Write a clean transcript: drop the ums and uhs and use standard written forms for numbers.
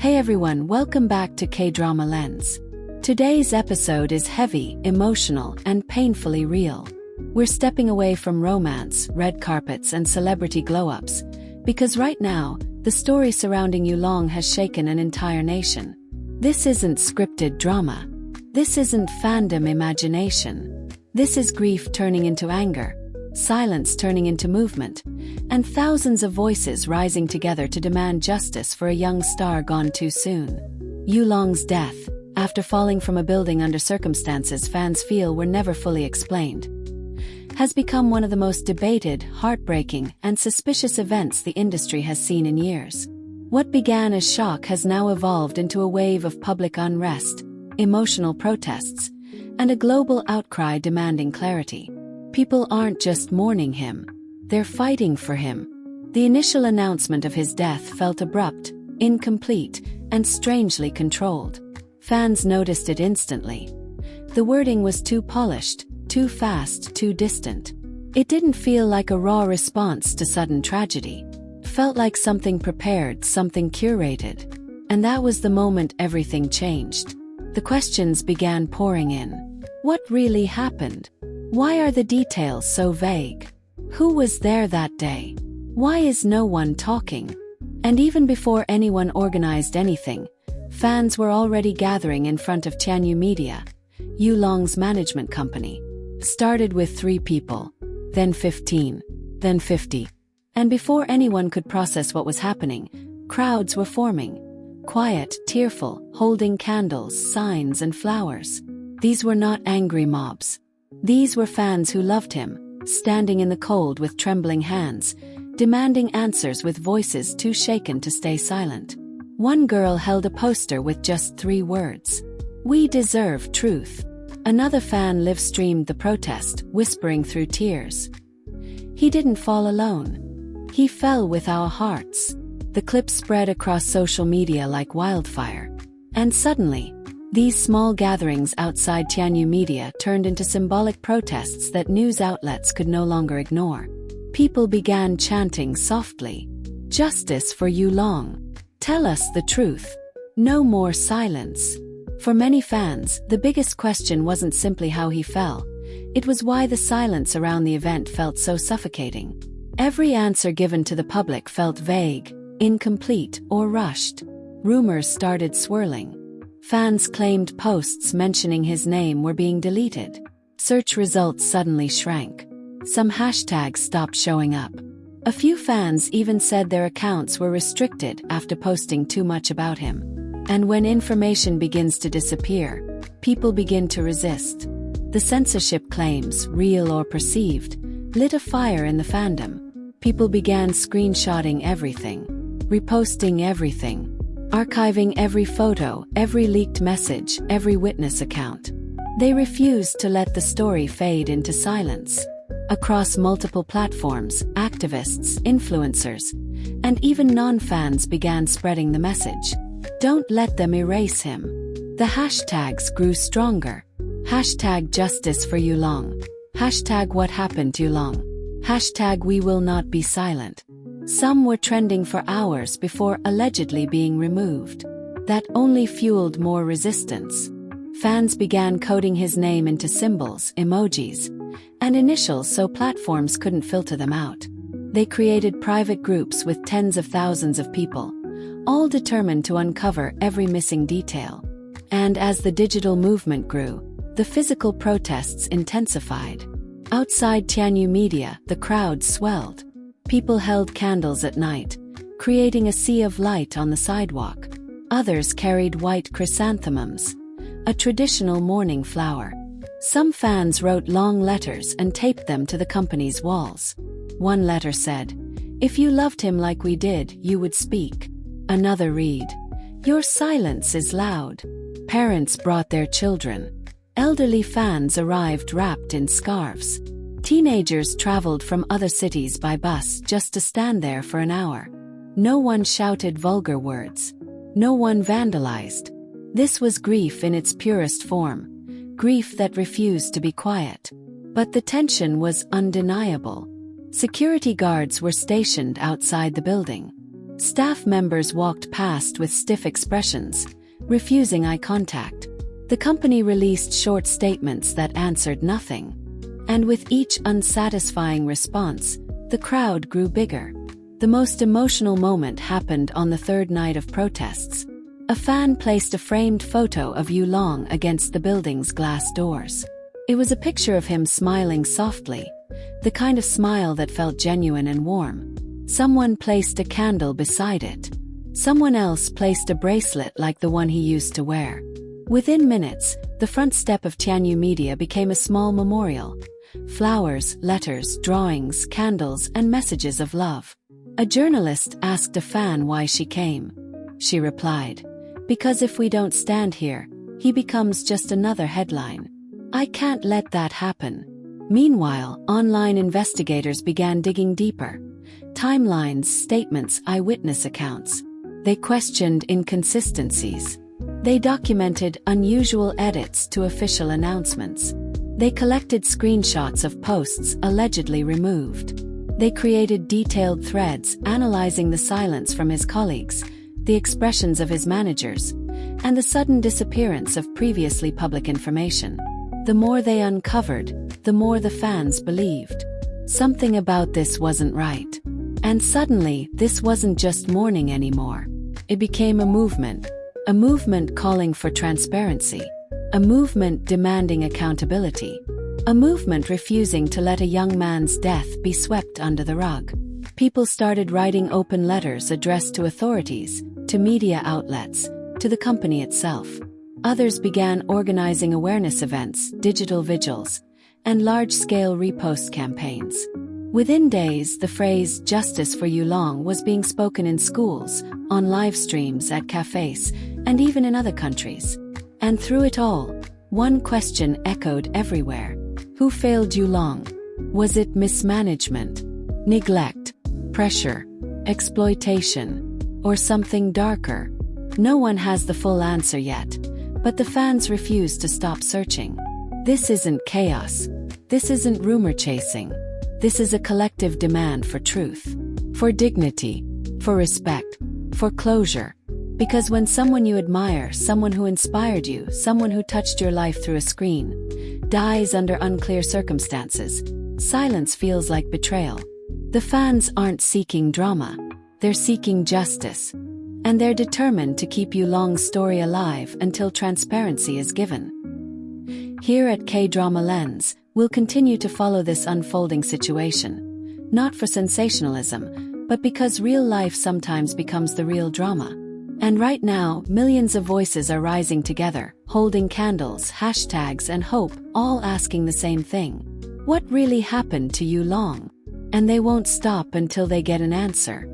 Hey everyone, welcome back to K-Drama Lens. Today's episode is heavy, emotional, and painfully real. We're stepping away from romance, red carpets, and celebrity glow-ups, because right now, the story surrounding Yulong has shaken an entire nation. This isn't scripted drama. This isn't fandom imagination. This is grief turning into anger, silence turning into movement, and thousands of voices rising together to demand justice for a young star gone too soon. Yulong's death, after falling from a building under circumstances fans feel were never fully explained, has become one of the most debated, heartbreaking, and suspicious events the industry has seen in years. What began as shock has now evolved into a wave of public unrest, emotional protests, and a global outcry demanding clarity. People aren't just mourning him, they're fighting for him. The initial announcement of his death felt abrupt, incomplete, and strangely controlled. Fans noticed it instantly. The wording was too polished, too fast, too distant. It didn't feel like a raw response to sudden tragedy. It felt like something prepared, something curated. And that was the moment everything changed. The questions began pouring in. What really happened? Why are the details so vague? Who was there that day? Why is no one talking? And even before anyone organized anything, fans were already gathering in front of Tianyu Media, Yulong's management company. Started with 3 people, then 15, then 50. And before anyone could process what was happening, crowds were forming. Quiet, tearful, holding candles, signs, and flowers. These were not angry mobs. These were fans who loved him, standing in the cold with trembling hands, demanding answers with voices too shaken to stay silent. One girl held a poster with just 3 words: "We deserve truth." Another fan live-streamed the protest, whispering through tears, "He didn't fall alone. He fell with our hearts." The clip spread across social media like wildfire. And suddenly, these small gatherings outside Tianyu Media turned into symbolic protests that news outlets could no longer ignore. People began chanting softly, "Justice for Yulong. Tell us the truth. No more silence." For many fans, the biggest question wasn't simply how he fell. It was why the silence around the event felt so suffocating. Every answer given to the public felt vague, incomplete, or rushed. Rumors started swirling. Fans claimed posts mentioning his name were being deleted. Search results suddenly shrank. Some hashtags stopped showing up. A few fans even said their accounts were restricted after posting too much about him. And when information begins to disappear, people begin to resist. The censorship claims, real or perceived, lit a fire in the fandom. People began screenshotting everything, reposting everything, archiving every photo, every leaked message, every witness account. They refused to let the story fade into silence. Across multiple platforms, activists, influencers, and even non-fans began spreading the message. Don't let them erase him. The hashtags grew stronger. Hashtag justice for Yulong. Hashtag what happened to Yulong. Hashtag we will not be silent. Some were trending for hours before allegedly being removed. That only fueled more resistance. Fans began coding his name into symbols, emojis, and initials so platforms couldn't filter them out. They created private groups with tens of thousands of people, all determined to uncover every missing detail. And as the digital movement grew, the physical protests intensified. Outside Tianyu Media, the crowd swelled. People held candles at night, creating a sea of light on the sidewalk. Others carried white chrysanthemums, a traditional mourning flower. Some fans wrote long letters and taped them to the company's walls. One letter said, "If you loved him like we did, you would speak." Another read, "Your silence is loud." Parents brought their children. Elderly fans arrived wrapped in scarves. Teenagers traveled from other cities by bus just to stand there for an hour. No one shouted vulgar words. No one vandalized. This was grief in its purest form. Grief that refused to be quiet. But the tension was undeniable. Security guards were stationed outside the building. Staff members walked past with stiff expressions, refusing eye contact. The company released short statements that answered nothing. And with each unsatisfying response, the crowd grew bigger. The most emotional moment happened on the third night of protests. A fan placed a framed photo of Yulong against the building's glass doors. It was a picture of him smiling softly, the kind of smile that felt genuine and warm. Someone placed a candle beside it. Someone else placed a bracelet like the one he used to wear. Within minutes, the front step of Tianyu Media became a small memorial. Flowers, letters, drawings, candles, and messages of love. A journalist asked a fan why she came. She replied, "Because if we don't stand here, he becomes just another headline. I can't let that happen." Meanwhile, online investigators began digging deeper. Timelines, statements, eyewitness accounts. They questioned inconsistencies. They documented unusual edits to official announcements. They collected screenshots of posts allegedly removed. They created detailed threads analyzing the silence from his colleagues, the expressions of his managers, and the sudden disappearance of previously public information. The more they uncovered, the more the fans believed. Something about this wasn't right. And suddenly, this wasn't just mourning anymore. It became a movement calling for transparency, a movement demanding accountability, a movement refusing to let a young man's death be swept under the rug. People started writing open letters addressed to authorities, to media outlets, to the company itself. Others began organizing awareness events, digital vigils, and large-scale repost campaigns. Within days, the phrase "Justice for Yulong" was being spoken in schools, on live streams at cafes, and even in other countries. And through it all, one question echoed everywhere. Who failed Yulong? Was it mismanagement, neglect, pressure, exploitation, or something darker? No one has the full answer yet, but the fans refuse to stop searching. This isn't chaos. This isn't rumor chasing. This is a collective demand for truth, for dignity, for respect, for closure. Because when someone you admire, someone who inspired you, someone who touched your life through a screen, dies under unclear circumstances, silence feels like betrayal. The fans aren't seeking drama. They're seeking justice. And they're determined to keep Yulong's story alive until transparency is given. Here at KDrama Lens, we'll continue to follow this unfolding situation, not for sensationalism, but because real life sometimes becomes the real drama. And right now, millions of voices are rising together, holding candles, hashtags, and hope, all asking the same thing. What really happened to Yulong? And they won't stop until they get an answer.